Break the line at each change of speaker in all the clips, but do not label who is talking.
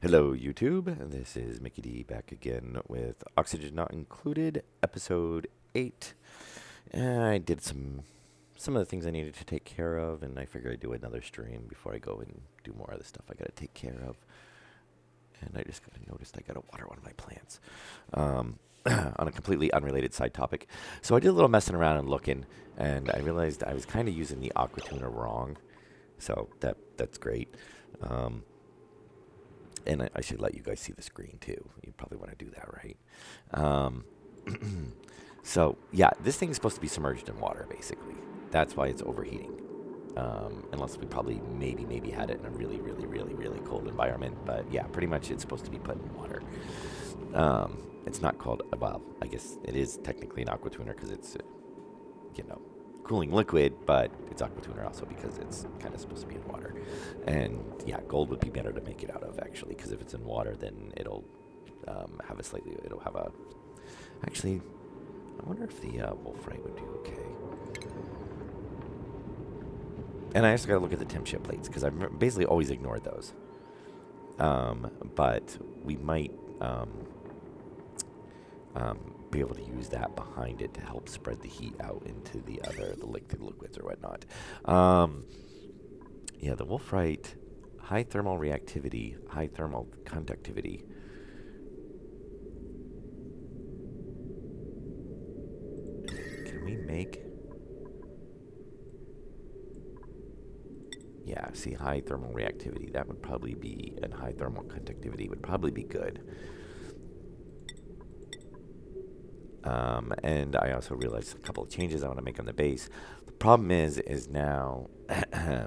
Hello, YouTube. This is Mickey D back again with Oxygen Not Included, episode 8. I did some of the things I needed to take care of, and I figured I'd do another stream before I go and do more of the stuff I gotta take care of. And I just noticed I gotta water one of my plants. Um, on a completely unrelated side topic. So I did a little messing around and looking, and I realized I was kind of using the aqua tuner wrong. So that's great. Um, and I should let you guys see the screen too. You probably want to do that, right? Um, so yeah, this thing's supposed to be submerged in water, basically. That's why it's overheating. Unless we probably maybe had it in a really cold environment. But yeah, pretty much it's supposed to be put in water. It's not called, well, I guess it is technically an aqua tuner because it's, you know, cooling liquid, but it's aqua tuner also because it's kind of supposed to be in water. And yeah, gold would be better to make it out of actually, because if it's in water, then it'll it'll have a, actually, I wonder if the wolfrite would do okay. And I also got to look at the Tim chip plates because I've basically always ignored those. But we might be able to use that behind it to help spread the heat out into the liquids or whatnot. Yeah, the wolfrite, high thermal reactivity, high thermal conductivity. Can we make? Yeah, see, high thermal reactivity. That would probably be, and high thermal conductivity would probably be good. And I also realized a couple of changes I want to make on the base. The problem is now, yeah.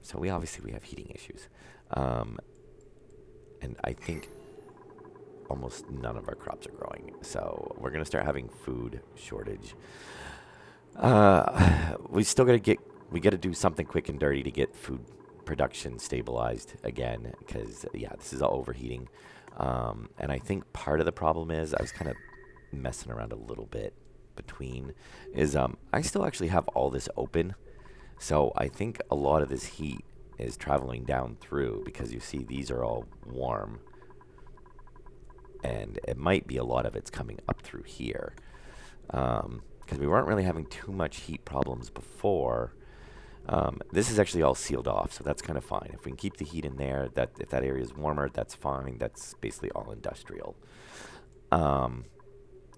So we have heating issues, and I think almost none of our crops are growing. So we're gonna start having food shortage. We still we gotta do something quick and dirty to get food production stabilized again, because yeah, this is all overheating. And I think part of the problem is I was kind of messing around a little bit between is I still actually have all this open, so I think a lot of this heat is traveling down through because you see these are all warm, and it might be a lot of it's coming up through here because we weren't really having too much heat problems before. This is actually all sealed off, so that's kind of fine. If we can keep the heat in there, that if that area is warmer, that's fine. That's basically all industrial. Um,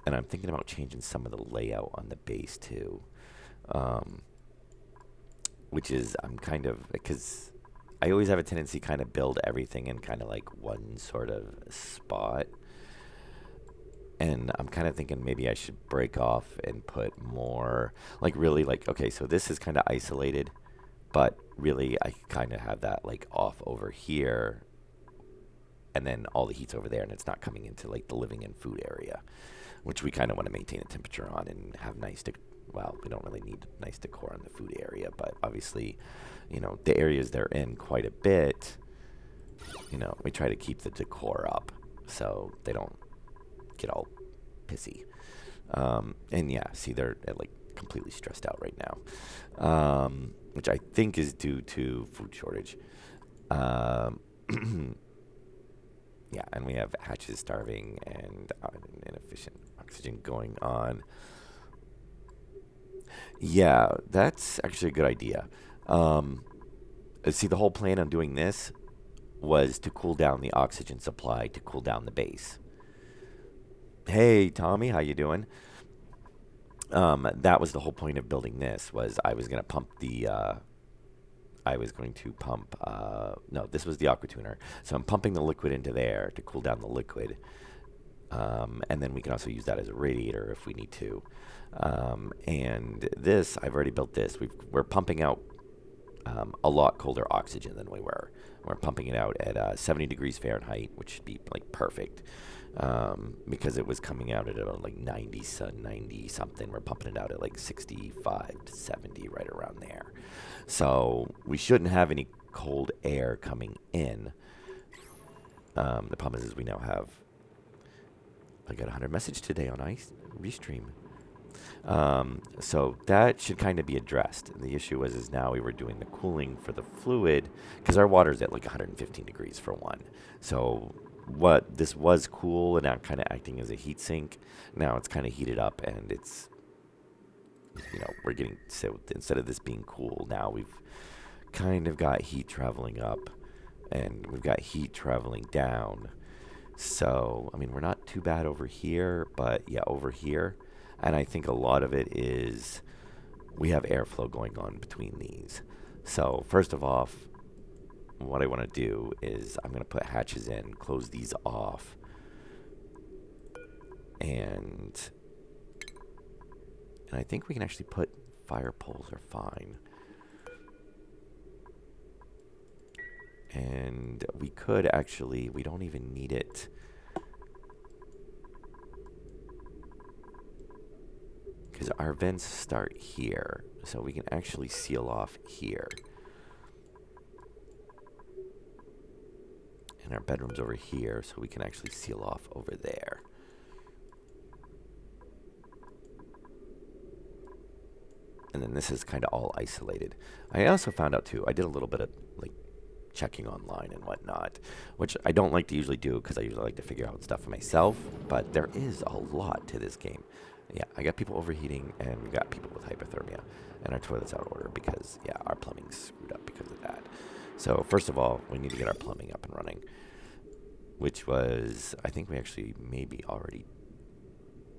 and I'm thinking about changing some of the layout on the base too, um, which is I'm kind of because I always have a tendency kind of build everything in kind of like one sort of spot. And I'm kind of thinking maybe I should break off and put more, like really like, okay, so this is kind of isolated, but really I kind of have that like off over here, and then all the heat's over there, and it's not coming into like the living and food area, which we kind of want to maintain the temperature on and have well, we don't really need nice decor on the food area, but obviously, the areas they're in quite a bit, we try to keep the decor up so they don't get all pissy. And yeah, see, they're like completely stressed out right now, which I think is due to food shortage. Um, yeah, and we have hatches starving and inefficient oxygen going on. Yeah, that's actually a good idea. Um, See, the whole plan on doing this was to cool down the oxygen supply to cool down the base. Hey, Tommy, how you doing? That was the whole point of building this. Was I was going to pump the. I was going to pump. No, this was the aqua tuner. So I'm pumping the liquid into there to cool down the liquid, and then we can also use that as a radiator if we need to. And this, I've already built this. We're pumping out a lot colder oxygen than we were. We're pumping it out at 70 degrees Fahrenheit, which should be like perfect. Because it was coming out at about like 90 something. We're pumping it out at like 65 to 70, right around there. So we shouldn't have any cold air coming in. The problem is we now have, I got 100 message today on Ice Restream. So that should kind of be addressed. And the issue is now we were doing the cooling for the fluid because our water's at like 115 degrees for one. So what this was cool and now kind of acting as a heat sink. Now it's kind of heated up and it's, we're getting, so instead of this being cool, now we've kind of got heat traveling up and we've got heat traveling down. So, I mean, we're not too bad over here, but yeah, over here. And I think a lot of it is we have airflow going on between these. So, first of all, what I want to do is I'm going to put hatches in, close these off, and I think we can actually put fire poles are fine. And we could actually, we don't even need it. Because our vents start here, so we can actually seal off here. And our bedroom's over here, so we can actually seal off over there. And then this is kind of all isolated. I also found out too, I did a little bit of like checking online and whatnot, which I don't like to usually do because I usually like to figure out stuff for myself, but there is a lot to this game. Yeah, I got people overheating and we got people with hypothermia and our toilet's out of order because, yeah, our plumbing's screwed up because of that. So first of all, we need to get our plumbing up and running, which was, I think we actually maybe already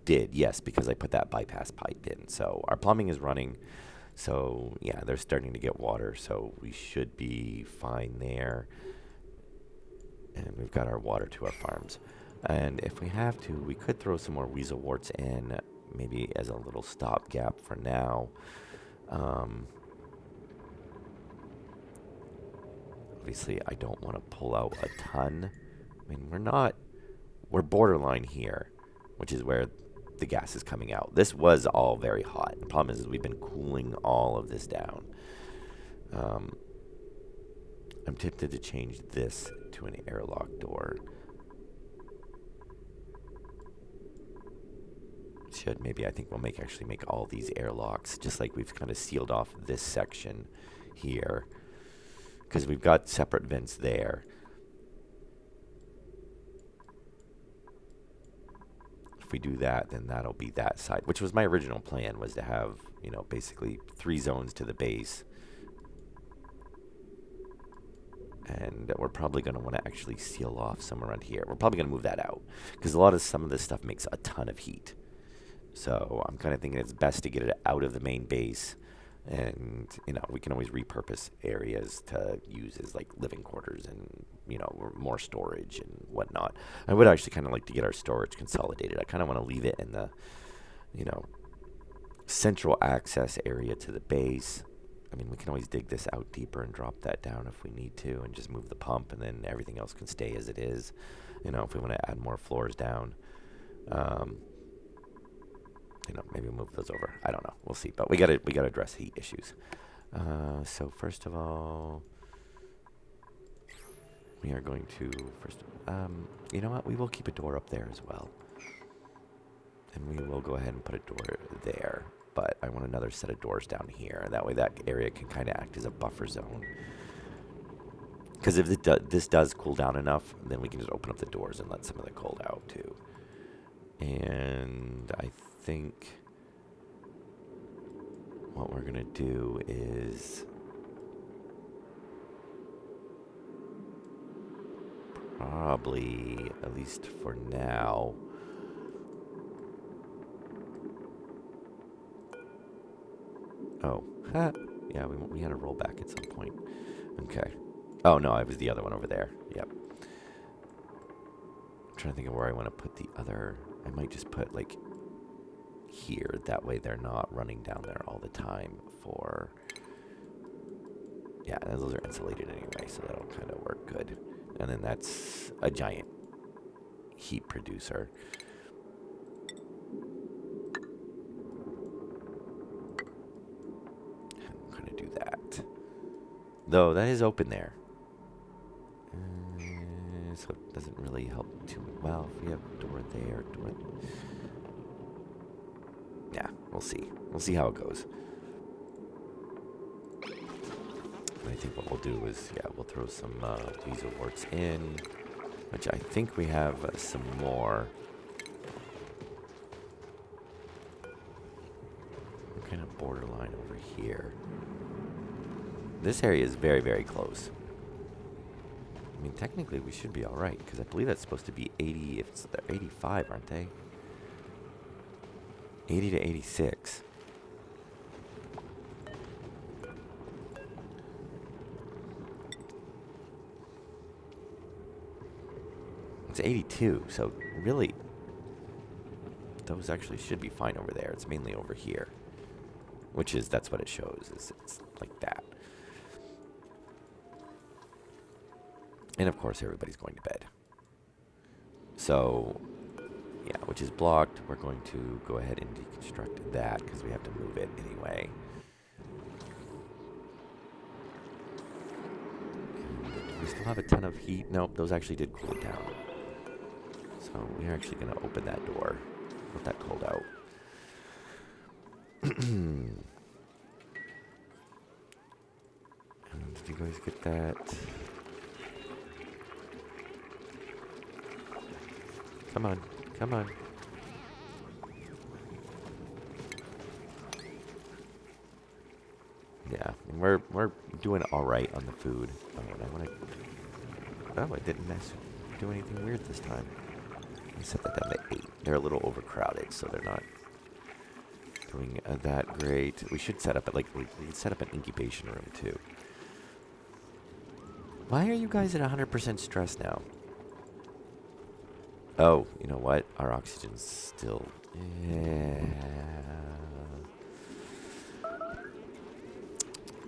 did, yes, because I put that bypass pipe in. So our plumbing is running. So yeah, they're starting to get water, so we should be fine there. And we've got our water to our farms. And if we have to, we could throw some more weasel warts in, maybe as a little stopgap for now. Obviously, I don't want to pull out a ton. I mean, we're borderline here, which is where the gas is coming out. This was all very hot. The problem is we've been cooling all of this down. I'm tempted to change this to an airlock door. I think we'll actually make all these airlocks, just like we've kind of sealed off this section here, because we've got separate vents there. If we do that, then that'll be that side, which was my original plan, was to have, basically 3 zones to the base. And we're probably going to want to actually seal off some around here. We're probably going to move that out, because some of this stuff makes a ton of heat. So I'm kind of thinking it's best to get it out of the main base. And, we can always repurpose areas to use as like living quarters and, more storage and whatnot. I would actually kind of like to get our storage consolidated. I kind of want to leave it in the, central access area to the base. I mean, we can always dig this out deeper and drop that down if we need to and just move the pump, and then everything else can stay as it is, if we want to add more floors down. Maybe move those over. I don't know. We'll see. But we gotta address heat issues. So first of all, we are going to you know what? We will keep a door up there as well, and we will go ahead and put a door there. But I want another set of doors down here. That way, that area can kind of act as a buffer zone. Because if this does cool down enough, then we can just open up the doors and let some of the cold out too. And I think what we're gonna do is probably, at least for now, yeah, we had a rollback at some point. Okay. Oh no, it was the other one over there. Yep. I'm trying to think of where I want to put the other. I might just put like here. That way they're not running down there all the time for. Yeah, those are insulated anyway, so that'll kind of work good. And then that's a giant heat producer. I'm going to do that. Though that is open there. So it doesn't really help too well if we have door there. Yeah, We'll see. We'll see how it goes. And I think what we'll do is, yeah, we'll throw some weasel warts in, which I think we have some more. We're kind of borderline over here. This area is very, very close. I mean, technically we should be all right, because I believe that's supposed to be 80, if it's, they're 85, aren't they? 80 to 86. It's 82, so really, those actually should be fine over there. It's mainly over here, which is, that's what it shows, is it's like that. And of course, everybody's going to bed. So, yeah, which is blocked. We're going to go ahead and deconstruct that because we have to move it anyway. And we still have a ton of heat. Nope, those actually did cool it down. So we're actually going to open that door. Let that cold out. And did you guys get that? Come on, come on. Yeah, and we're doing all right on the food. Oh, and I want to. Oh, I didn't do anything weird this time. I set that down to 8. They're a little overcrowded, so they're not doing that great. We should set up we can set up an incubation room too. Why are you guys at 100% stress now? Oh, you know what? Our oxygen's still...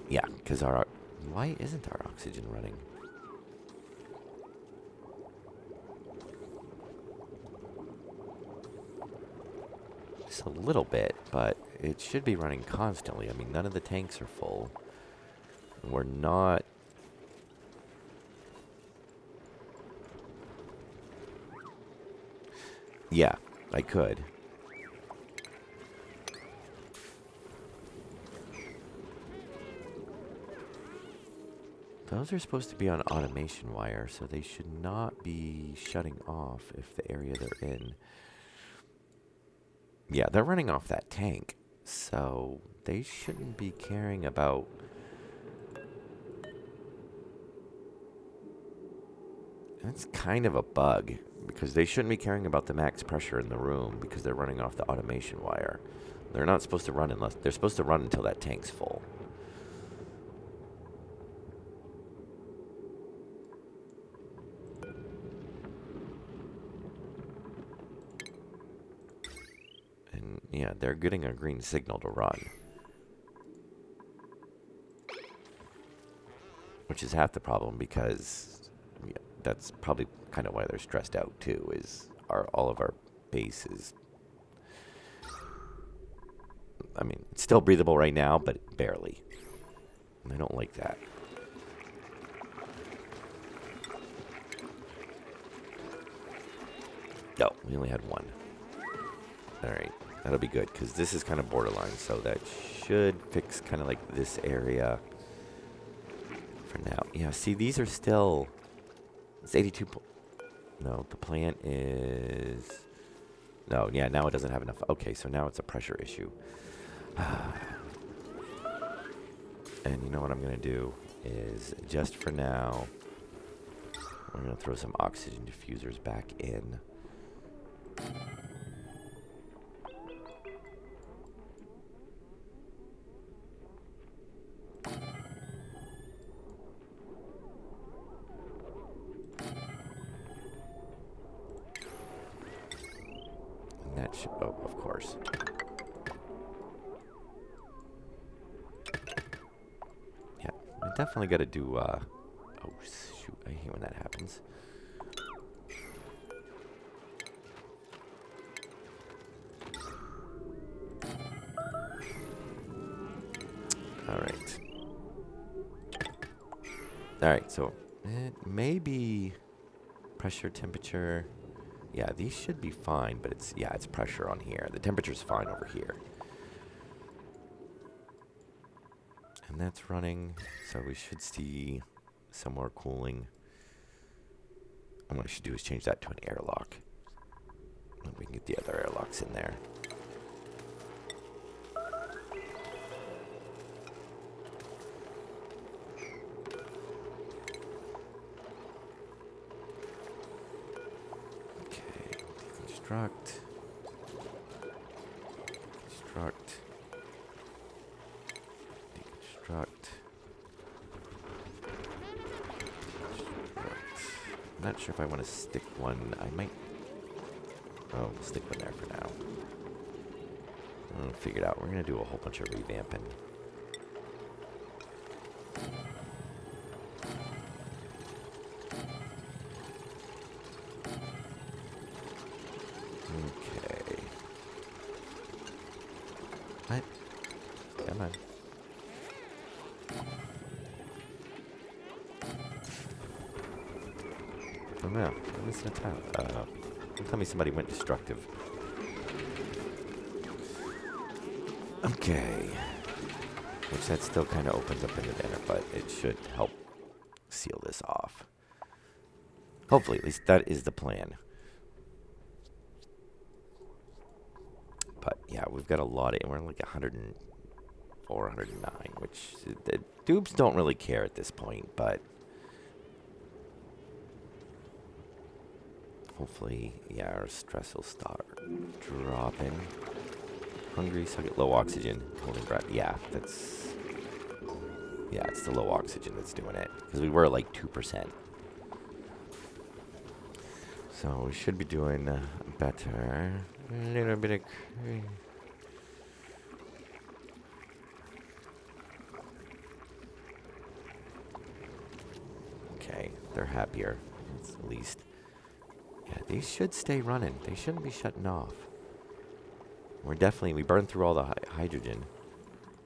Yeah, because our... Why isn't our oxygen running? Just a little bit, but it should be running constantly. I mean, none of the tanks are full. We're not... Yeah, I could. Those are supposed to be on automation wire, so they should not be shutting off if the area they're in. Yeah, they're running off that tank, so they shouldn't be caring about... That's kind of a bug, because they shouldn't be caring about the max pressure in the room because they're running off the automation wire. They're not supposed to run unless... They're supposed to run until that tank's full. And, yeah, they're getting a green signal to run. Which is half the problem because... Yeah, that's probably kind of why they're stressed out too, is all of our base is... I mean, it's still breathable right now, but barely. And I don't like that. No, we only had one. Alright, that'll be good, because this is kind of borderline, so that should fix kind of like this area for now. Yeah, see, these are still... It's 82... No, the plant is... No, yeah, now it doesn't have enough. Okay, so now it's a pressure issue. And you know what I'm going to do is, just for now, we're going to throw some oxygen diffusers back in. And that should... Oh, of course. Yeah, I definitely got to do... Oh, shoot, I hate when that happens. Alright. Alright, so it may be pressure, temperature. Yeah, these should be fine, but it's, yeah, it's pressure on here. The temperature's fine over here. And that's running, so we should see some more cooling. And what I should do is change that to an airlock. And we can get the other airlocks in there. Okay, deconstruct. Deconstruct. Deconstruct. I'm not sure if I want to stick one. I might. Oh, we'll stick one there for now. I'll figure it out. We're going to do a whole bunch of revamping. Okay. What? Come on. Oh no, I'm missing a tile. Don't tell me somebody went destructive. Okay. Which that still kind of opens up into there, but it should help seal this off. Hopefully, at least that is the plan. But yeah, we've got a lot of, we're like 104, 109, which the dupes don't really care at this point, but hopefully, yeah, our stress will start dropping. Hungry, so I get low oxygen, holding breath. Yeah, it's the low oxygen that's doing it. Because we were like 2%. So we should be doing better. A little bit of... Okay, they're happier, at least. Yeah, these should stay running. They shouldn't be shutting off. We burned through all the hydrogen,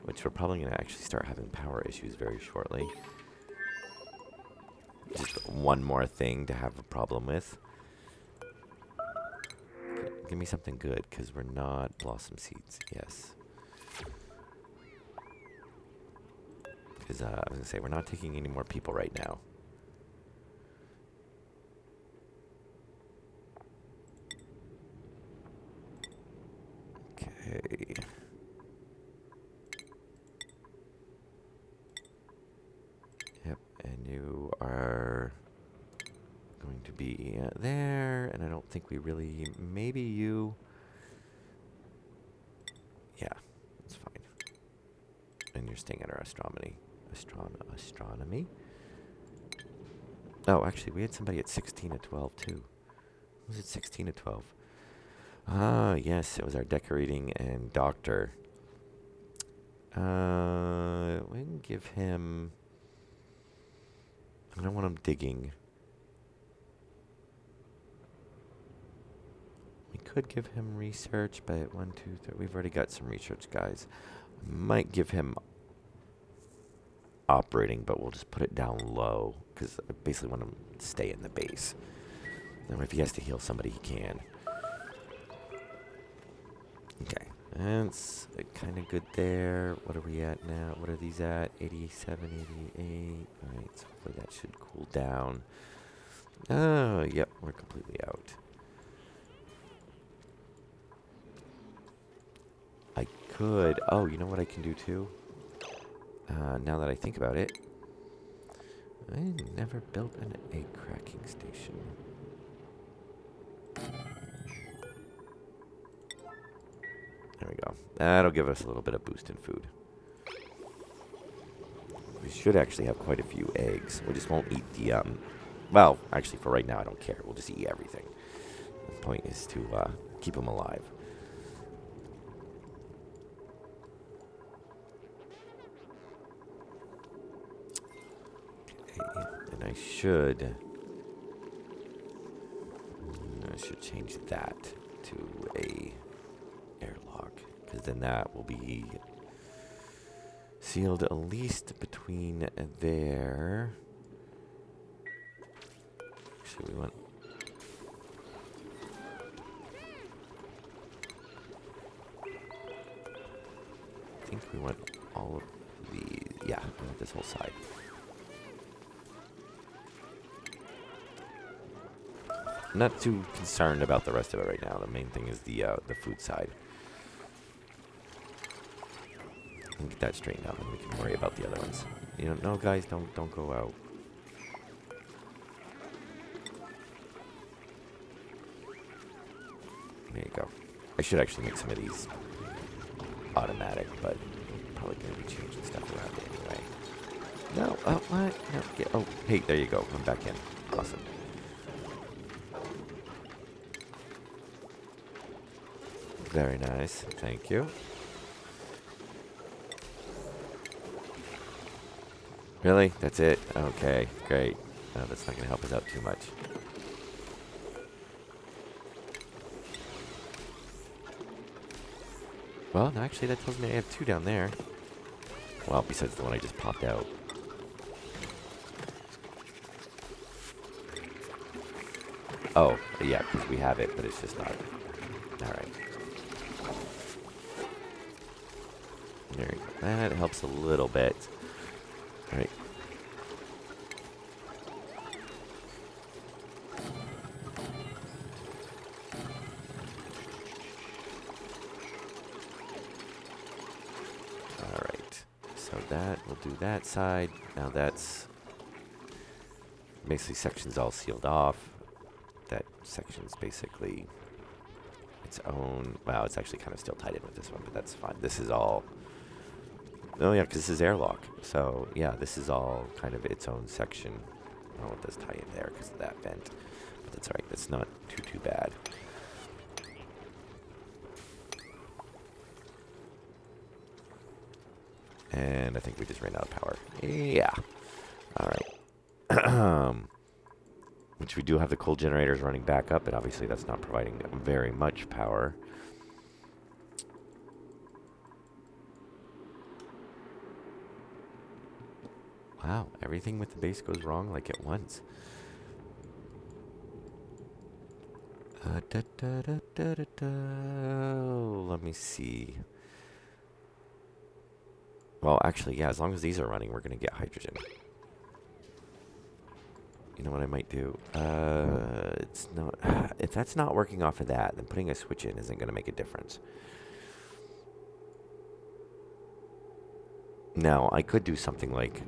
which we're probably going to actually start having power issues very shortly. Just one more thing to have a problem with. Give me something good, because we're not blossom seeds. Yes. Because I was going to say, we're not taking any more people right now. Okay. Yep, and you are going to be there, and I don't think we really, maybe you, yeah, that's fine. And you're staying at our astronomy. Oh, actually, we had somebody at 16 to 12, too. Was it 16 to 12? Ah, yes, it was our decorating and doctor. We can give him... I don't want him digging. We could give him research, but 1, 2, 3... We've already got some research guys. Might give him operating, but we'll just put it down low, because I basically want him to stay in the base. Then if he has to heal somebody, he can. Okay, that's kind of good there. What are we at now? What are these at? 87, 88. Alright, so hopefully that should cool down. Oh, yep, we're completely out. I could... Oh, you know what I can do too? Now that I think about it. I never built an egg cracking station. There we go. That'll give us a little bit of boost in food. We should actually have quite a few eggs. We just won't eat the, well, actually for right now I don't care. We'll just eat everything. The point is to keep them alive. Okay, and I should change that to a airlock, because then that will be sealed at least between there. Actually, we want... I think we want all of these. Yeah, with this whole side. I'm not too concerned about the rest of it right now. The main thing is the food side. We'll get that straightened out, and we can worry about the other ones. You know, no, guys, don't go out. There you go. I should actually make some of these automatic, but I'm probably going to be changing stuff around anyway. No, oh, what? No, oh, hey, there you go. I'm back in. Awesome. Very nice. Thank you. Really? That's it? Okay, great. No, that's not going to help us out too much. Well, no, actually, that tells me I have 2 down there. Well, besides the one I just popped out. Oh, yeah, because we have it, but it's just not. Alright. There you go. That helps a little bit. Alright. Alright. So that will do that side. Now that's basically section's all sealed off. That section's basically its own. Well, it's actually kind of still tied in with this one, but that's fine. This is all. Oh yeah, because this is airlock. So yeah, this is all kind of its own section. I don't know what this tie in there because of that vent, but that's alright. That's not too bad. And I think we just ran out of power. Yeah. Alright. Which we do have the coal generators running back up, but obviously that's not providing very much power. Wow, everything with the base goes wrong like at once. Let me see. Well, actually, yeah, as long as these are running, we're going to get hydrogen. You know what I might do? It's not. If that's not working off of that, then putting a switch in isn't going to make a difference. Now, I could do something like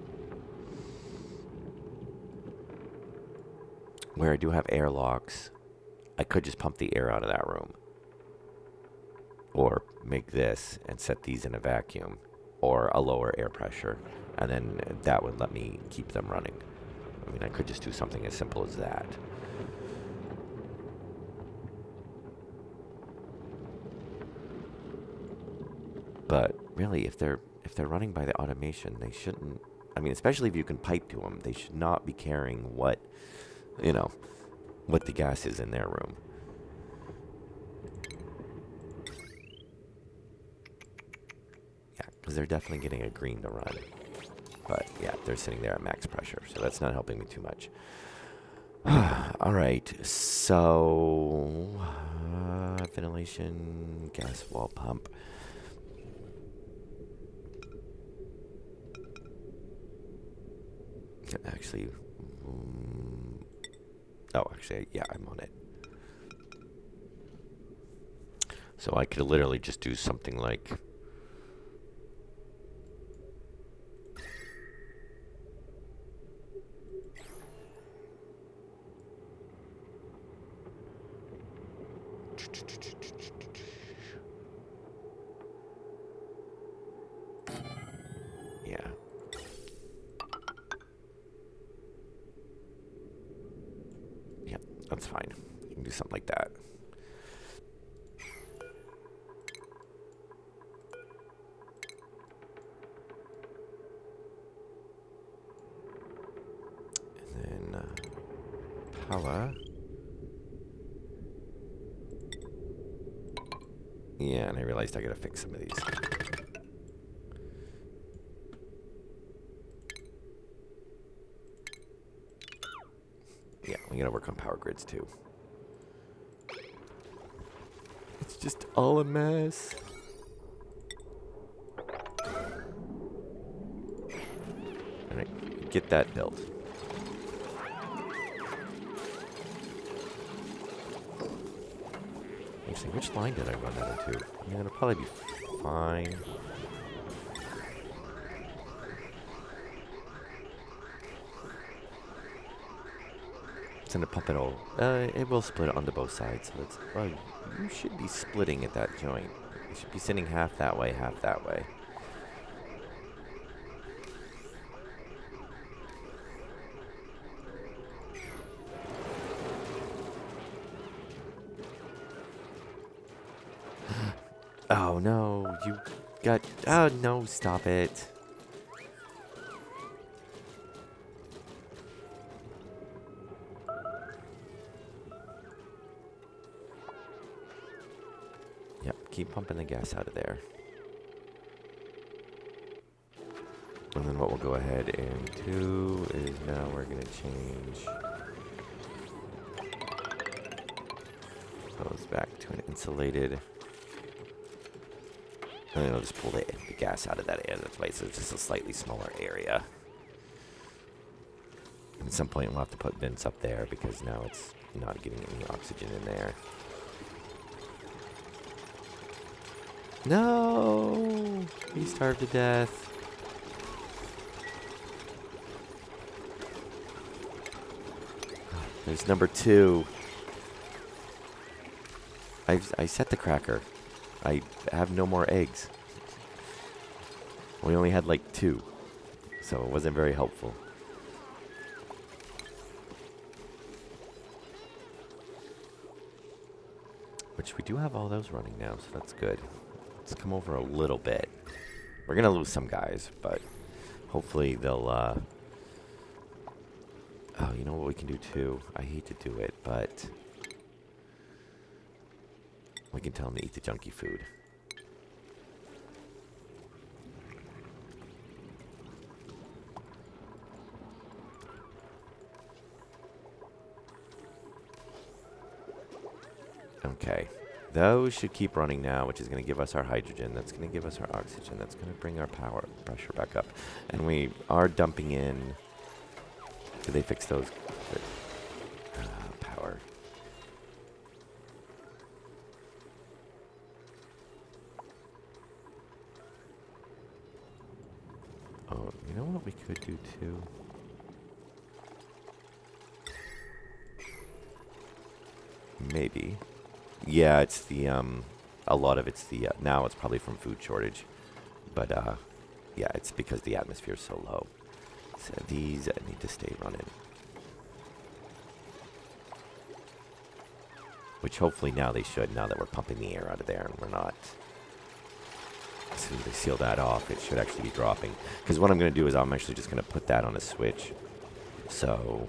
where I do have airlocks. I could just pump the air out of that room. Or make this and set these in a vacuum. Or a lower air pressure. And then that would let me keep them running. I mean, I could just do something as simple as that. But really, if they're running by the automation, they shouldn't. I mean, especially if you can pipe to them, they should not be carrying what the gas is in their room. Yeah, because they're definitely getting a green to run. But yeah, they're sitting there at max pressure, so that's not helping me too much. All right, so ventilation, gas wall pump. Actually, yeah, I'm on it. So I could literally just do something like. Yeah. Yeah, that's fine. You can do something like that. And then power. Yeah, and I realized I gotta fix some of these. Yeah, we gotta work on power grids too. It's just all a mess. get that built. Actually, which line did I run that into? I mean, it'll probably be fine. It's gonna pump it all. It will split onto both sides, so it's. Well, you should be splitting at that joint. You should be sitting half that way, half that way. Oh no, you got. Oh no, stop it. Yep, keep pumping the gas out of there. And then what we'll go ahead and do is now we're going to change those back to an insulated. And then it'll just pull the gas out of that area. That's why it's just a slightly smaller area. And at some point we'll have to put vents up there because now it's not getting any oxygen in there. No! He starved to death. There's number 2. I set the cracker. I have no more eggs. We only had like 2, so it wasn't very helpful. Which we do have all those running now, so that's good. Let's come over a little bit. We're gonna lose some guys, but hopefully they'll, oh, you know what we can do too? I hate to do it, but we can tell them to eat the junky food. Okay. Those should keep running now, which is going to give us our hydrogen. That's going to give us our oxygen. That's going to bring our pressure back up. And we are dumping in. Did they fix those? Power. Oh, you know what we could do too? Maybe. Yeah, it's the, a lot of it's the, now it's probably from food shortage. But, yeah, it's because the atmosphere is so low. So these need to stay running. Which hopefully now they should, now that we're pumping the air out of there and we're not. As soon as they seal that off, it should actually be dropping. Because what I'm going to do is I'm actually just going to put that on a switch. So,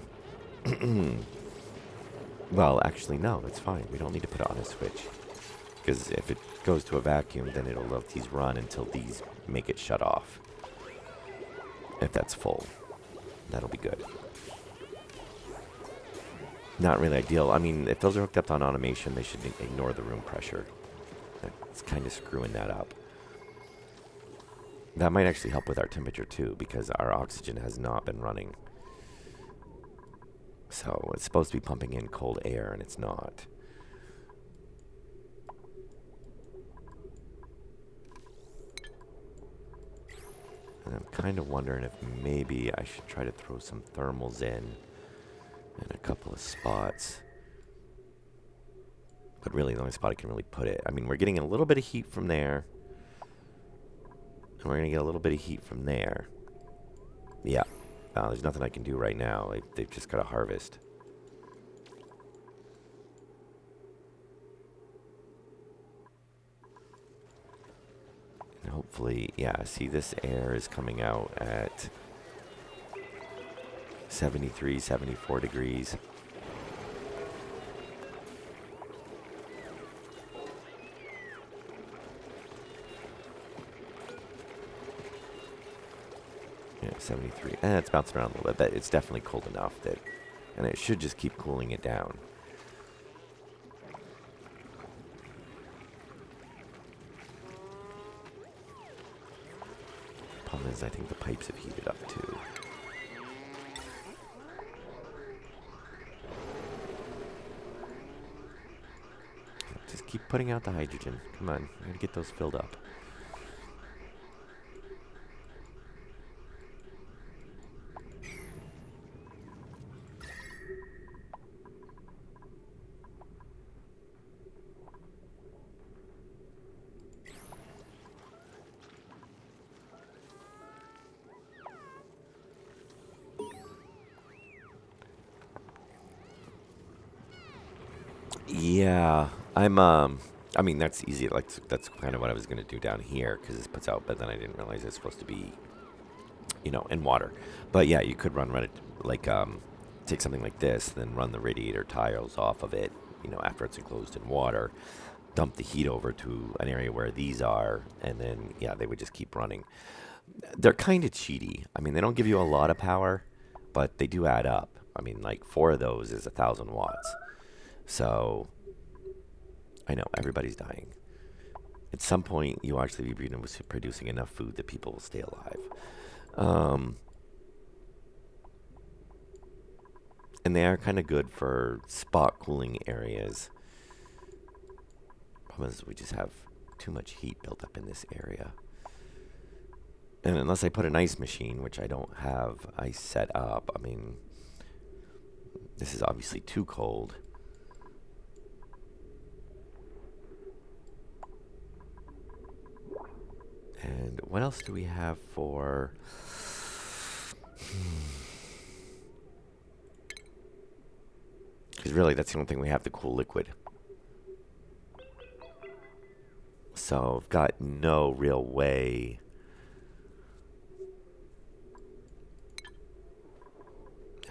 well, actually, no, it's fine. We don't need to put it on a switch. Because if it goes to a vacuum, then it'll let these run until these make it shut off. If that's full. That'll be good. Not really ideal. I mean, if those are hooked up on automation, they should ignore the room pressure. It's kind of screwing that up. That might actually help with our temperature too, because our oxygen has not been running. So it's supposed to be pumping in cold air, and it's not. And I'm kind of wondering if maybe I should try to throw some thermals in a couple of spots. But really, the only spot I can really put it. I mean, we're getting a little bit of heat from there. And we're going to get a little bit of heat from there. Yeah. There's nothing I can do right now. They've just got to harvest. And hopefully, yeah, see, this air is coming out at 73, 74 degrees. Yeah, 73. And it's bouncing around a little bit, but it's definitely cold enough that, and it should just keep cooling it down. Problem is, I think the pipes have heated up too. keep putting out the hydrogen. Come on, I gotta get those filled up. Yeah, I mean, that's easy. Like, that's kind of what I was gonna do down here because this puts out. But then I didn't realize it's supposed to be, in water. But yeah, you could run it like take something like this, then run the radiator tiles off of it. After it's enclosed in water, dump the heat over to an area where these are, and then yeah, they would just keep running. They're kind of cheaty. I mean, they don't give you a lot of power, but they do add up. I mean, like 4 of those is 1,000 watts. So I know everybody's dying. At some point, you actually be producing enough food that people will stay alive. Um, and they are kind of good for spot cooling areas. Problem is, we just have too much heat built up in this area. And unless I put an ice machine, which I don't have ice set up, I mean, this is obviously too cold. And what else do we have for... Because really, that's the only thing we have to cool liquid. So I've got no real way.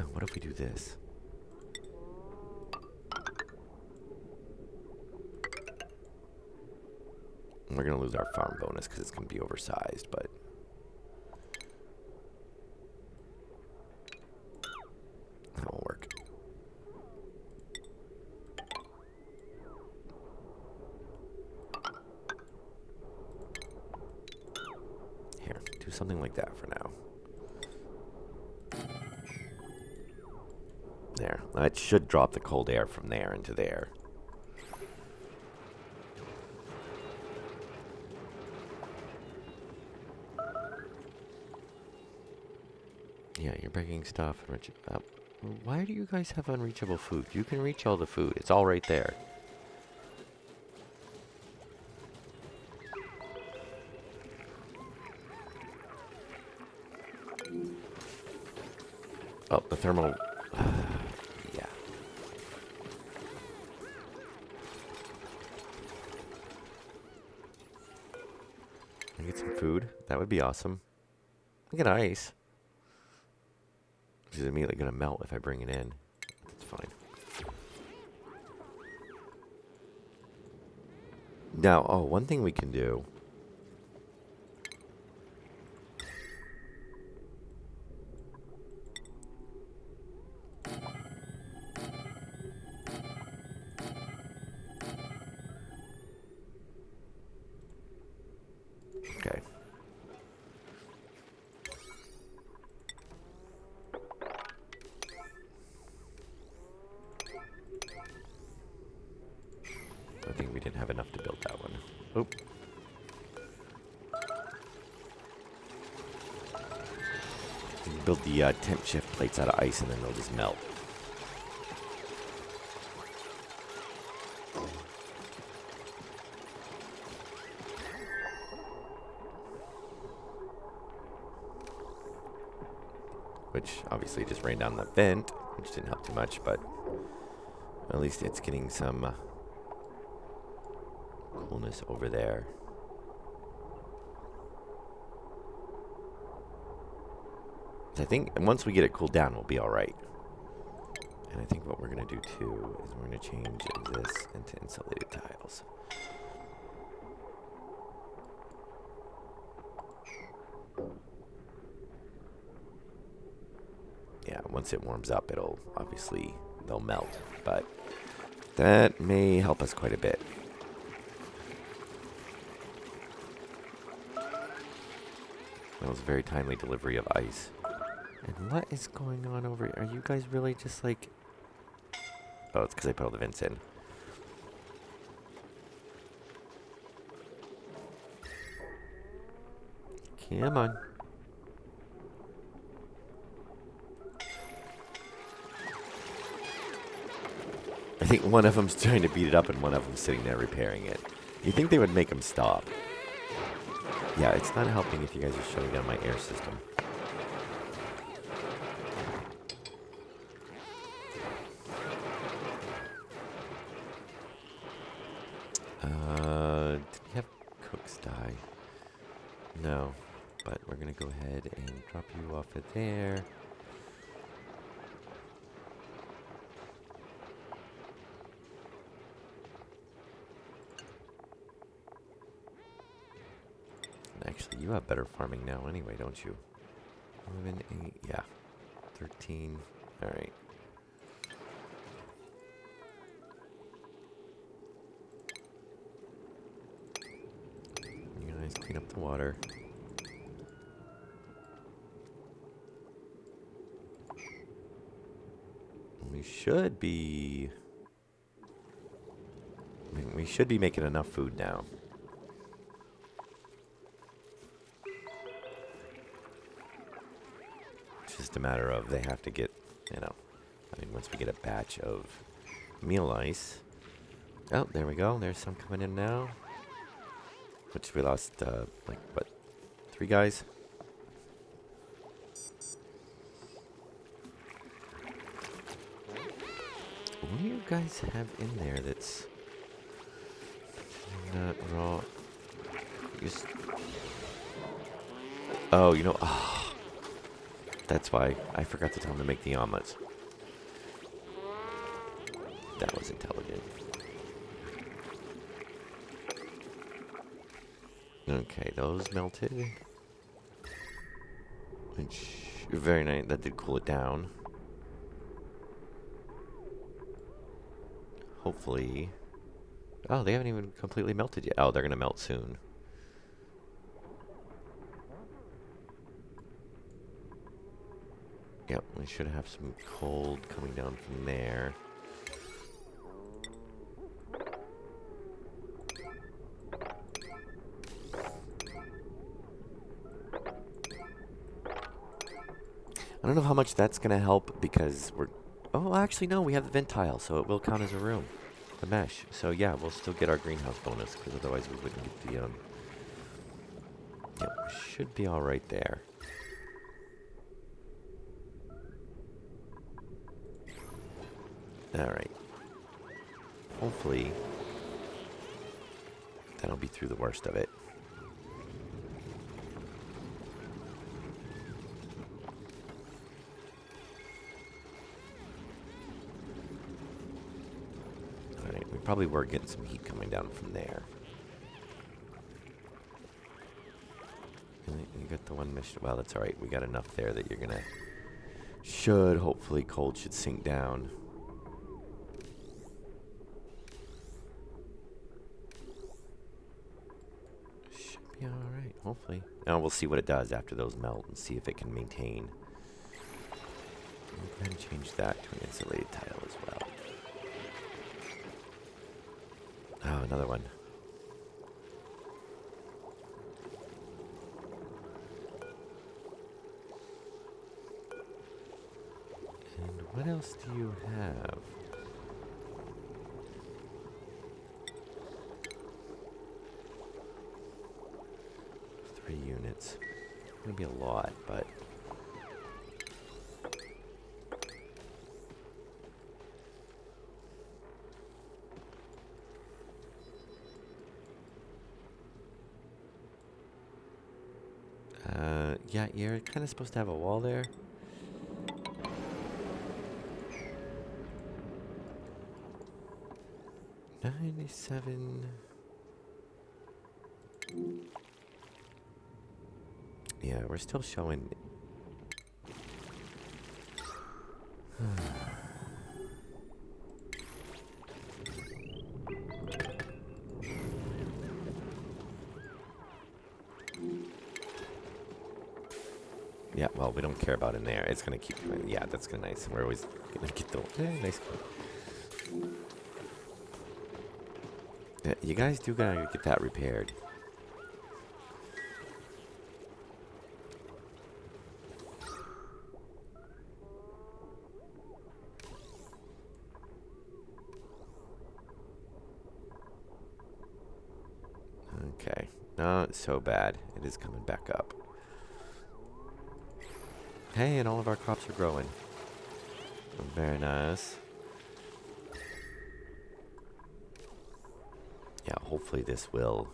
Oh, what if we do this? We're going to lose our farm bonus because it's going to be oversized, but... that won't work. Here, do something like that for now. There. That should drop the cold air from there into there. Yeah, you're breaking stuff. Why do you guys have unreachable food? You can reach all the food. It's all right there. Oh, the thermal... yeah. Can I get some food? That would be awesome. I get ice. Which is immediately going to melt if I bring it in. That's fine. Now, one thing we can do... Okay. I think we didn't have enough to build that one. Oop. You can build the temp shift plates out of ice and then they'll just melt. Which obviously just rained down the vent, which didn't help too much, but at least it's getting some coolness over there. I think once we get it cooled down, we'll be all right. And I think what we're going to do too is we're going to change this into insulated tiles. Yeah, once it warms up, it'll obviously, they'll melt, but that may help us quite a bit. That was a very timely delivery of ice. And what is going on over here? Are you guys really just like... Oh, it's because I put all the vents in. Come on. I think one of them's trying to beat it up and one of them's sitting there repairing it. You think they would make them stop? Yeah, it's not helping if you guys are shutting down my air system. Did we have cooks die? No, but we're gonna go ahead and drop you off at there. Actually, you have better farming now anyway, don't you? 11, 8, yeah. 13, alright. You guys clean up the water. We should be... I mean, we should be making enough food now. It's just a matter of they have to get, you know, I mean, once we get a batch of meal ice. Oh, there we go. There's some coming in now. Which we lost, like, what, 3 guys? What do you guys have in there that's not raw? Oh, you know, that's why I forgot to tell him to make the omelets. That was intelligent. Okay, those melted. Which, very nice. That did cool it down. Hopefully. Oh, they haven't even completely melted yet. Oh, they're going to melt soon. Yep, we should have some cold coming down from there. I don't know how much that's going to help because we're... Oh, actually, no, we have the vent tile, so it will count as a room. The mesh. So, yeah, we'll still get our greenhouse bonus because otherwise we wouldn't get the... Yep, we should be all right there. All right. Hopefully, that'll be through the worst of it. Alright, we probably were getting some heat coming down from there. You got the one mission. Well, that's alright. We got enough there that you're gonna... hopefully, cold should sink down. Should be alright, hopefully. Now we'll see what it does after those melt and see if it can maintain. We'll go ahead and change that to an insulated tile as well. Oh, another one. And what else do you have? Three units. It's gonna be a lot, but... yeah, you're kind of supposed to have a wall there. $97. Yeah, we're still showing. Yeah, well, we don't care about in there. It's gonna keep coming. Yeah, that's gonna nice. We're always gonna get the nice. Yeah, you guys do gotta get that repaired. Okay. Not so bad. It is coming back up. Hey, and all of our crops are growing. Very nice. Yeah, hopefully this will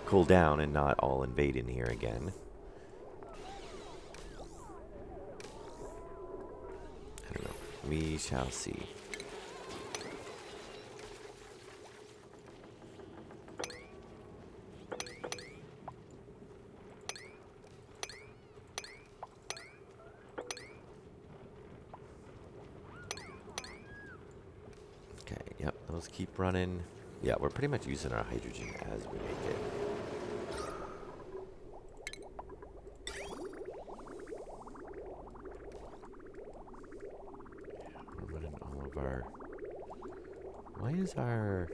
cool down and not all invade in here again. I don't know. We shall see. Okay, yep, those keep running. Yeah, we're pretty much using our hydrogen as we make it. We're running all of our... Why is our...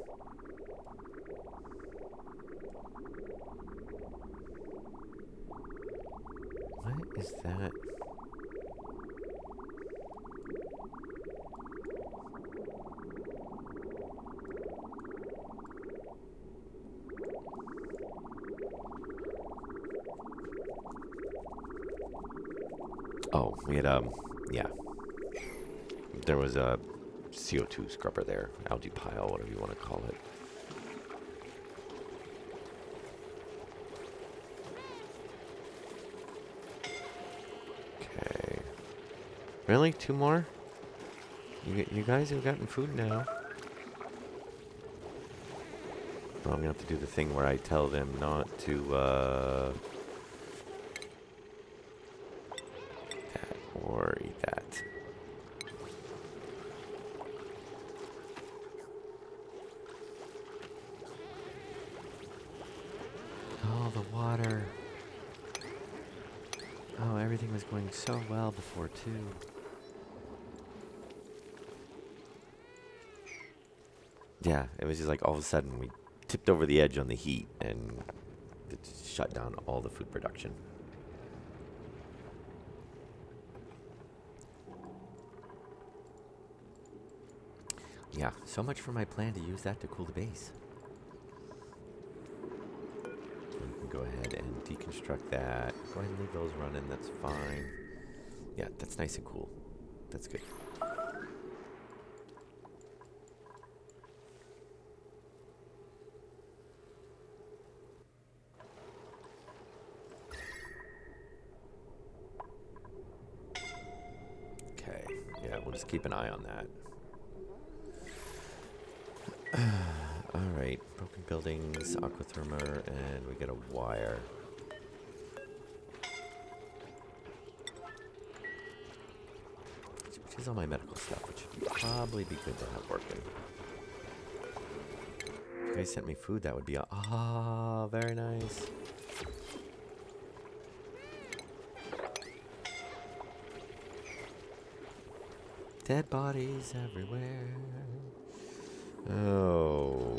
What is that? Oh, we had, yeah. There was a CO2 scrubber there. Algae pile, whatever you want to call it. Okay. Really? 2 more? You guys have gotten food now. Well, I'm gonna have to do the thing where I tell them not to, that or eat that. Oh, the water. Oh, everything was going so well before, too. Yeah, it was just like all of a sudden we tipped over the edge on the heat and it just shut down all the food production. Yeah, so much for my plan to use that to cool the base. We can go ahead and deconstruct that. Go ahead and leave those running, that's fine. Yeah, that's nice and cool. That's good. Okay, yeah, we'll just keep an eye on that. Alright, broken buildings, aquathermer, and we get a wire. Which is all my medical stuff, which would probably be good to have working. If you guys sent me food, that would be very nice. Dead bodies everywhere. Oh.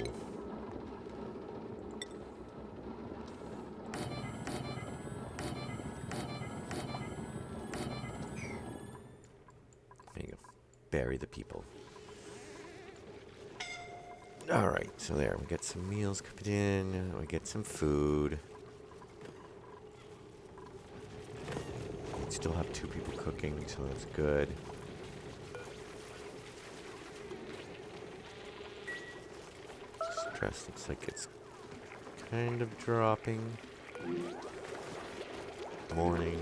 There you go. Bury the people. Alright, so there. We get some meals coming in. We get some food. We still have 2 people cooking, so that's good. Stress looks like it's kind of dropping. Morning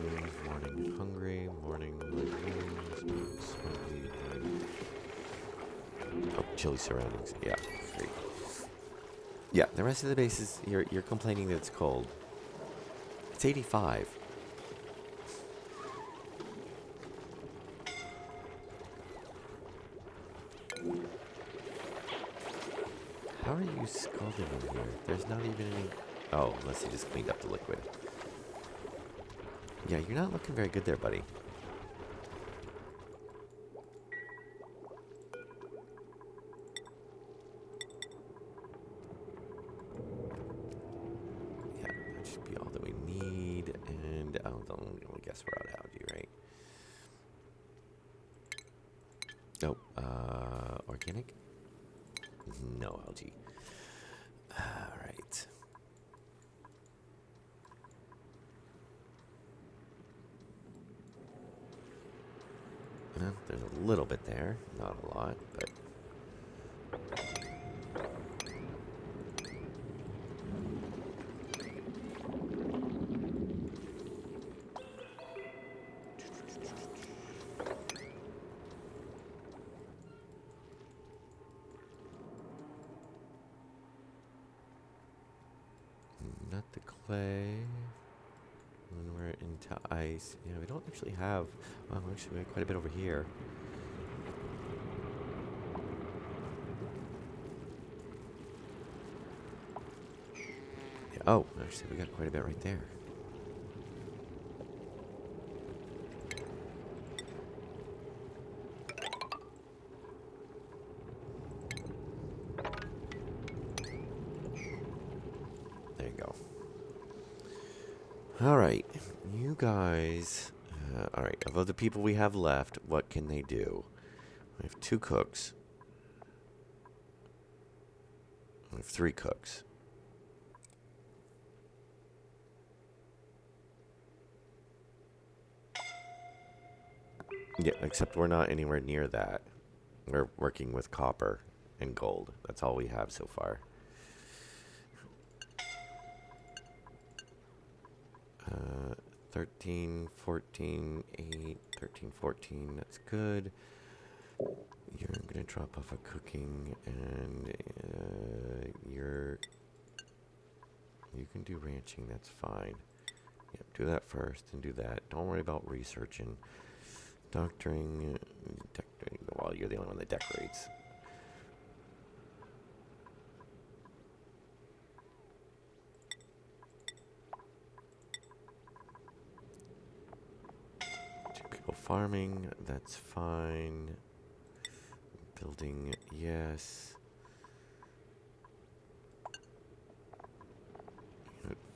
hungry, morning legumes, morning. Oh, chilly surroundings. Yeah, great. Yeah, the rest of the base is you're complaining that it's cold. It's 85. How are you scalding in here? There's not even any... Oh, unless you just cleaned up the liquid. Yeah, you're not looking very good there, buddy. Yeah, that should be all that we need. And I guess we're out of algae, right? Oh, organic? No algae. Alright. There's a little bit there, not a lot, but... Not the clay. When we're into ice. Yeah, we don't actually have... Well, actually, we have quite a bit over here. Yeah, oh, actually, we got quite a bit right there. There you go. Alright, you guys... Alright, of the people we have left, what can they do? We have 2 cooks. We have 3 cooks. Yeah, except we're not anywhere near that. We're working with copper and gold. That's all we have so far. 13, 14, 8, 13, 14. That's good. You're going to drop off a cooking, and you can do ranching. That's fine. Yep, do that first and do that. Don't worry about researching. Doctoring. Well, you're the only one that decorates. Farming, that's fine. Building, yes.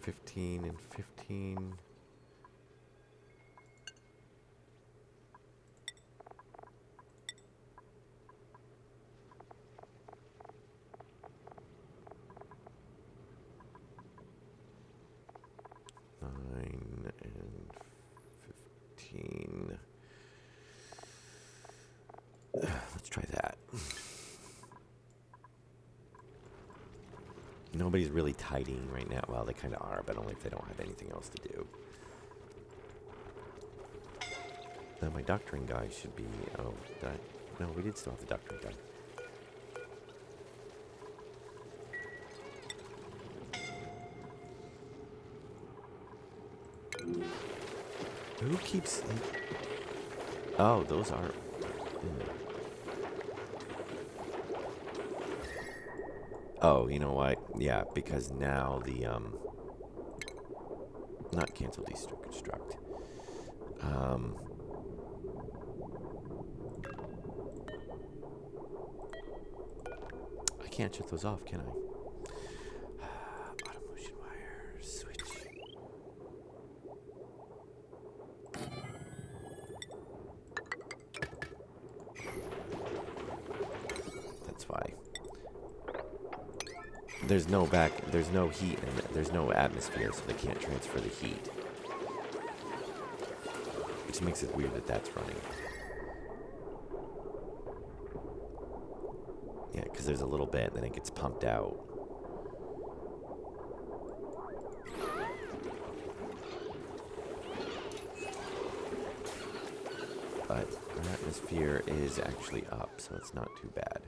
15 and 15. Nine and 15. Let's try that. Nobody's really tidying right now. Well, they kind of are, but only if they don't have anything else to do. Now, my doctoring guy should be... Oh, no, we did still have the doctoring guy. Who keeps... Oh, those are... Oh, you know what? Yeah, because now the, not cancel, destruct. I can't shut those off, can I? Automotion wire, switch. That's why. There's no heat, and there's no atmosphere, so they can't transfer the heat. Which makes it weird that that's running. Yeah, because there's a little bit, and then it gets pumped out. But our atmosphere is actually up, so it's not too bad.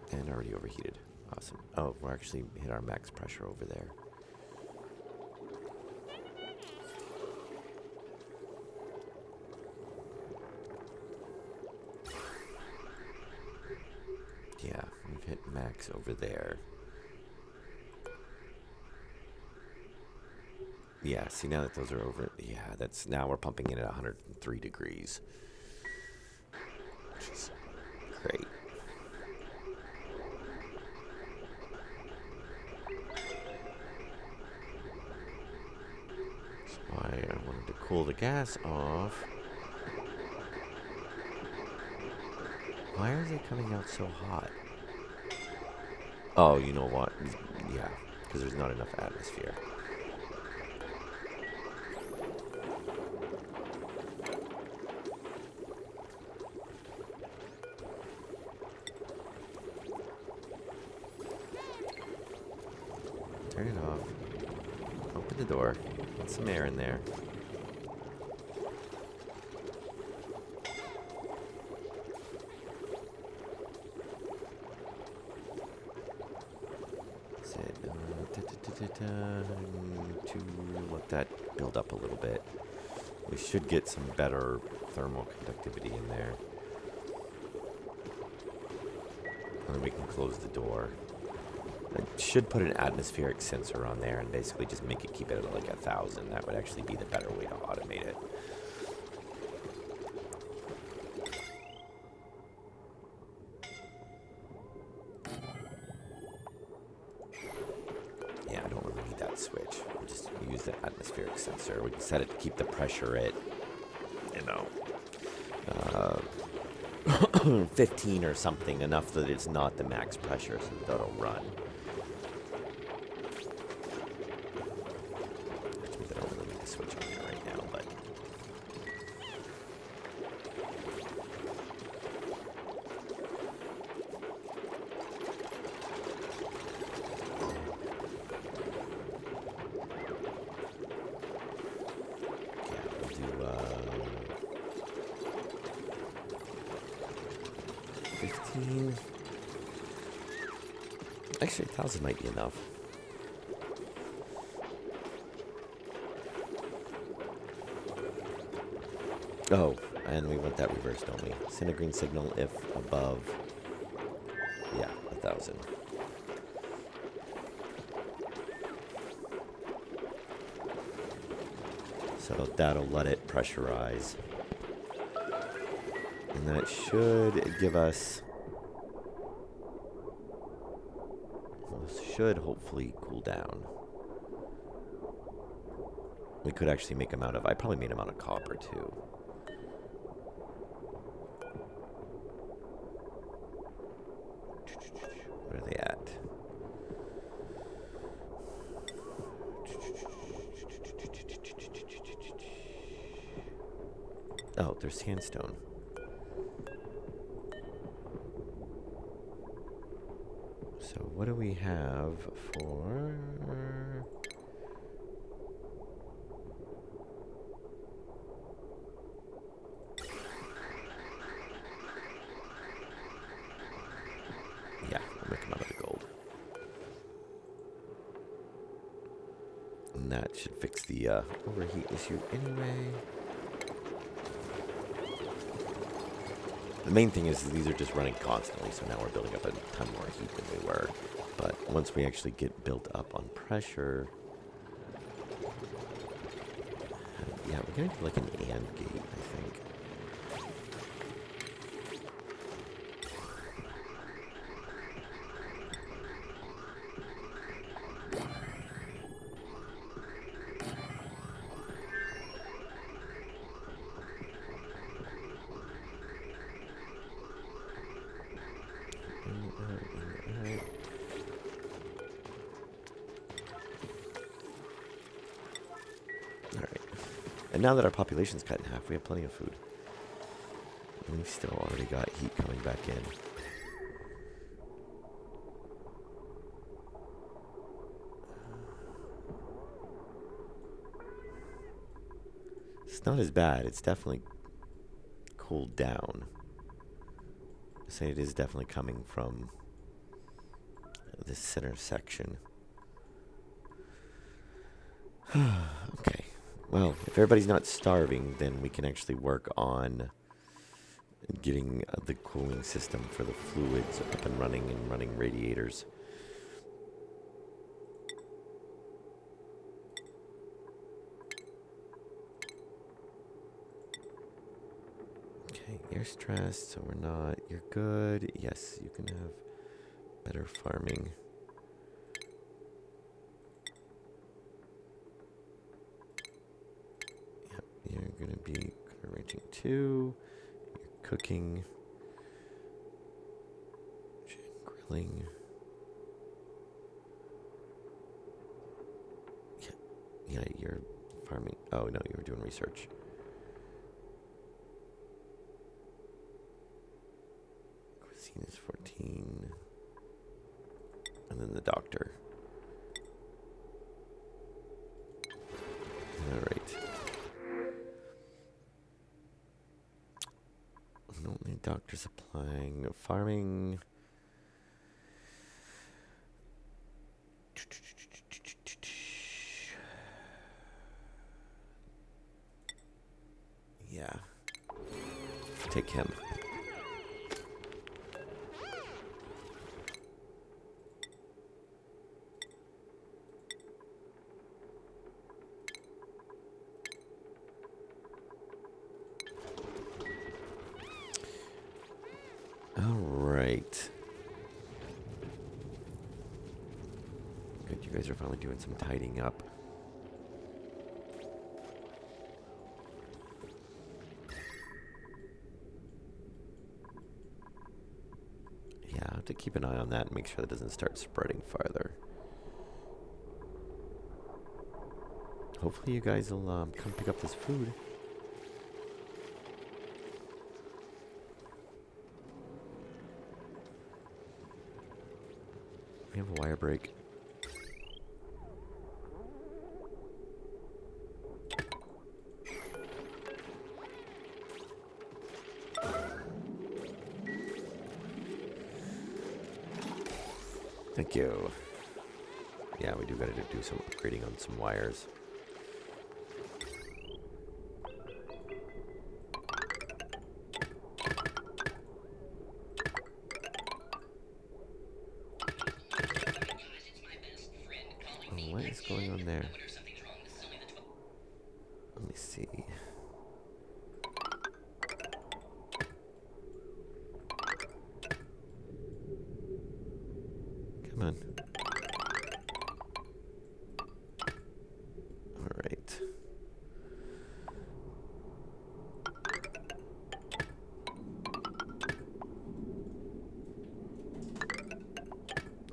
And already overheated. Awesome. Oh, we're actually hit our max pressure over there. Yeah, we've hit max over there. Yeah, see now that those are over, yeah, that's now we're pumping in at 103 degrees. Which is great. I wanted to cool the gas off. Why are they coming out so hot? Oh, you know what? Yeah, because there's not enough atmosphere. door. Get some air in there. That's it. To let that build up a little bit. We should get some better thermal conductivity in there. And then we can close the door. I should put an atmospheric sensor on there and basically just make it keep it at like 1,000. That would actually be the better way to automate it. Yeah, I don't really need that switch. We'll just use the atmospheric sensor. We can set it to keep the pressure at, 15 or something, enough that it's not the max pressure, so that it'll run. Which means I don't really need to switch on here right now, but... yeah, we'll do, 15. Actually, 1,000 might be enough. Oh, and we want that reverse, don't we? Send a green signal if above. Yeah, 1,000. So that'll let it pressurize. And that should give us... should hopefully cool down. We could actually make them out of... I probably made them out of copper, too. Where are they at? Oh, they're sandstone. So what do we have for... yeah, we'll make them out of the gold. And that should fix the overheat issue anyway. The main thing is these are just running constantly, so now we're building up a ton more heat than we were. But once we actually get built up on pressure... yeah, we're going to do like an AND gate, I think. Alright. And now that our population's cut in half, we have plenty of food. And we've still already got heat coming back in. It's not as bad. It's definitely cooled down. I say it is definitely coming from this center section. Okay. Well, if everybody's not starving, then we can actually work on getting the cooling system for the fluids up and running radiators. Okay, you're stressed, so we're not. You're good. Yes, you can have better farming. Yep, you're gonna be arranging 2. You're cooking. Grilling. Yeah, you're farming. Oh no, you were doing research. Cuisine is 14. And then the doctor. Doctor supplying, farming. Yeah. Take him. All right. Good, you guys are finally doing some tidying up. Yeah, I have to keep an eye on that and make sure that doesn't start spreading farther. Hopefully you guys will come pick up this food. We have a wire break. Thank you. Yeah, we do gotta do some upgrading on some wires. Oh, what is going on there? Let me see. Come on. All right.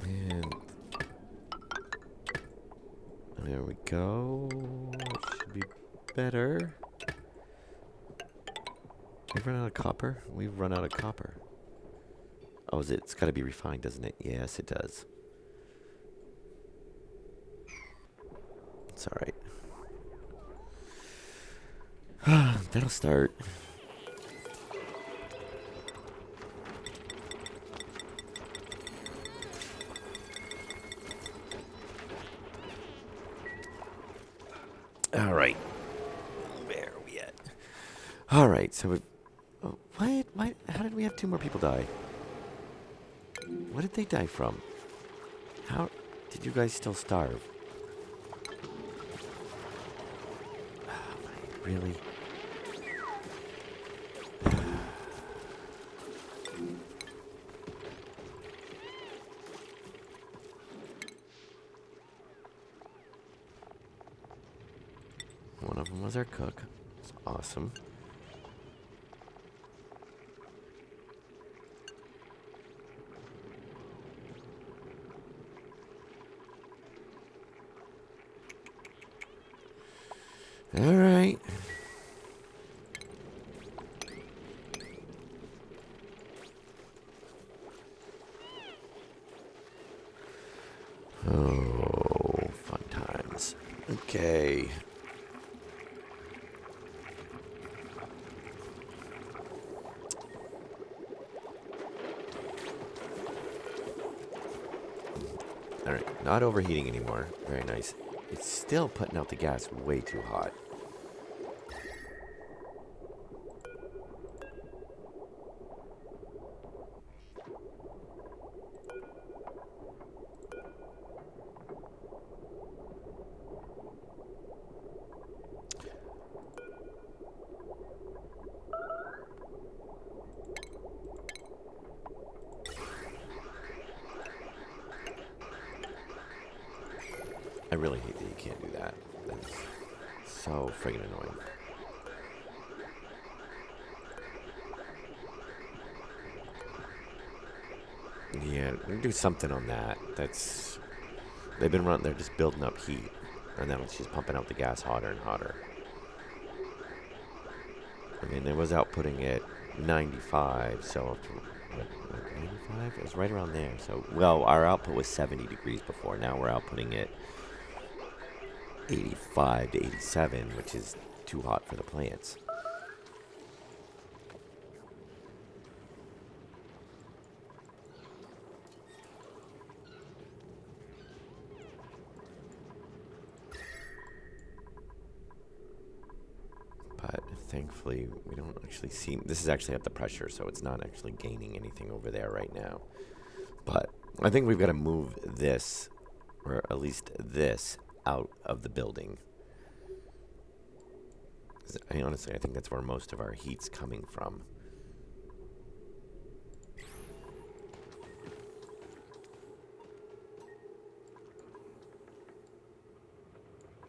And there we go. Should be better. We've run out of copper? We've run out of copper. Oh, is it? It's got to be refined, doesn't it? Yes, it does. It's all right. That'll start. All right. Where are we at? All right. So, oh, what? Why? How did we have 2 more people die? What did they die from? How did you guys still starve? Oh, really? One of them was our cook. It's awesome. All right. Oh, fun times. Okay. All right, not overheating anymore. Very nice. It's still putting out the gas way too hot. I really hate that you can't do that. That's so friggin' annoying. Yeah, we do something on that. That's... They've been running there just building up heat. And then it's just pumping out the gas hotter and hotter. I mean, it was outputting at 95, so... 95? It was right around there. So, well, our output was 70 degrees before. Now we're outputting at 85 to 87, which is too hot for the plants. thankfully, we don't actually see... This is actually at the pressure, so it's not actually gaining anything over there right now. But I think we've got to move this, or at least this, out of the building. Honestly, I think that's where most of our heat's coming from.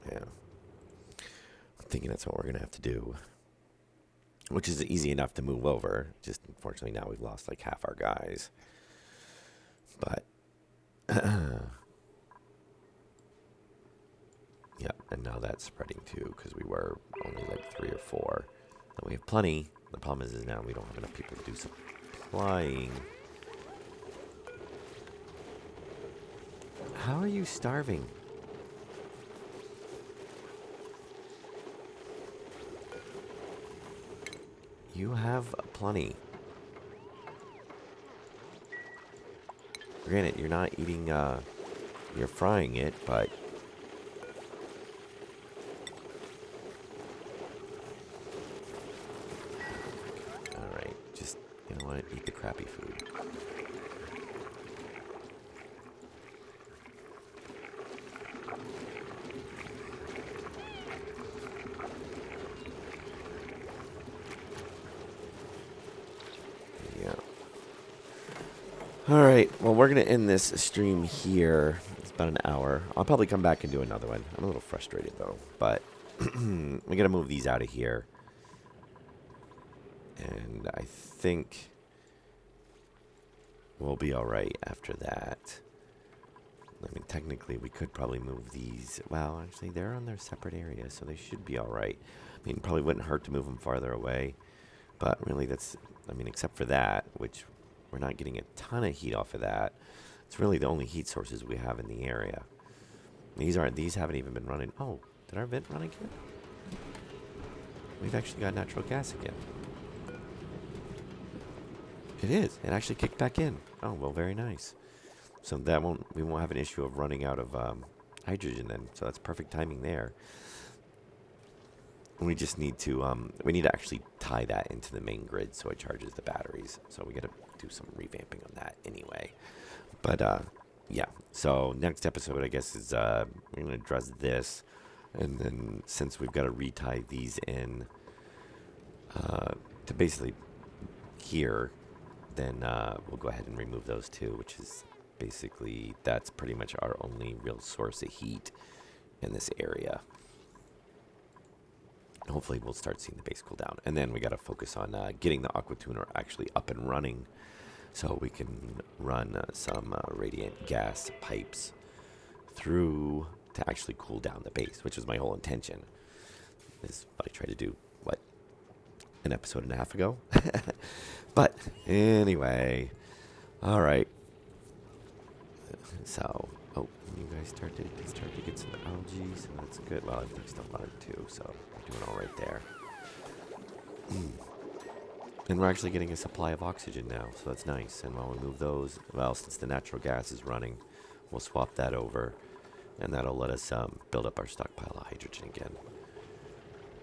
Yeah. I'm thinking that's what we're going to have to do. Which is easy enough to move over. Just unfortunately now we've lost like half our guys. But yeah, and now that's spreading too, because we were only like 3 or 4. And we have plenty. The problem is now we don't have enough people to do supplying. How are you starving? You have plenty. Granted, you're not eating, you're frying it, but... Alright, just, you know what, eat the crappy food. Yeah. Alright, well, we're going to end this stream here. It's about an hour. I'll probably come back and do another one. I'm a little frustrated, though, but we got to move these out of here. And I think we'll be alright after that. I mean, technically, we could probably move these. Well, actually, they're on their separate areas, so they should be alright. I mean, it probably wouldn't hurt to move them farther away. But really, that's, I mean, except for that, which we're not getting a ton of heat off of that. It's really the only heat sources we have in the area. These haven't even been running. Oh, did our vent run again? We've actually got natural gas again. It is. It actually kicked back in. Oh, well, very nice. So we won't have an issue of running out of hydrogen then. So that's perfect timing there. We just need to actually tie that into the main grid so it charges the batteries. So we got to do some revamping on that anyway. But yeah. So next episode, I guess, is we're going to address this, and then since we've got to retie these in to basically here, then we'll go ahead and remove those two, which is basically that's pretty much our only real source of heat in this area. Hopefully we'll start seeing the base cool down. And then we got to focus on getting the aqua tuner actually up and running so we can run some radiant gas pipes through to actually cool down the base, which is my whole intention. This is what I tried to do, an episode and a half ago? But anyway, all right. So, oh, you guys start to get some algae, so that's good. Well, everything's still fine too, so we're doing all right there. And we're actually getting a supply of oxygen now, so that's nice. And while we move those, well, since the natural gas is running, we'll swap that over, and that'll let us build up our stockpile of hydrogen again.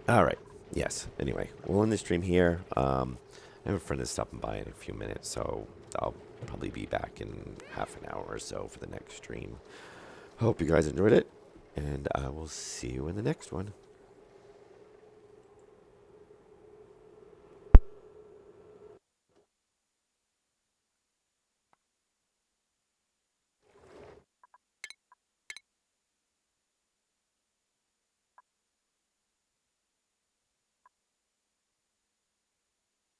All right. Yes. Anyway, we'll end the stream here. I have a friend that's stopping by in a few minutes, so I'll probably be back in half an hour or so for the next stream. Hope you guys enjoyed it, and I will see you in the next one.